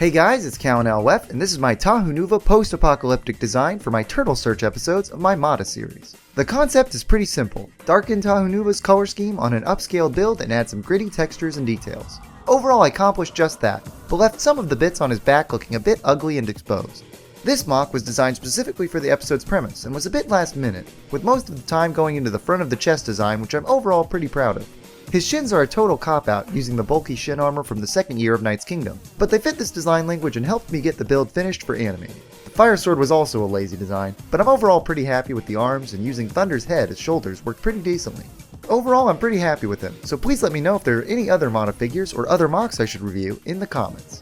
Hey guys, it's CallanLoF, and this is my Tahu Nuva Post-Apocalyptic design for my Turtle Search episodes of my Mata series. The concept is pretty simple. Darken Tahu Nuva's color scheme on an upscaled build and add some gritty textures and details. Overall I accomplished just that, but left some of the bits on his back looking a bit ugly and exposed. This mock was designed specifically for the episode's premise and was a bit last minute, with most of the time going into the front of the chest design, which I'm overall pretty proud of. His shins are a total cop-out using the bulky shin armor from the second year of Knight's Kingdom, but they fit this design language and helped me get the build finished for animating. The fire sword was also a lazy design, but I'm overall pretty happy with the arms, and using Thunder's head as shoulders worked pretty decently. Overall I'm pretty happy with him, so please let me know if there are any other Mata figures or other mocks I should review in the comments.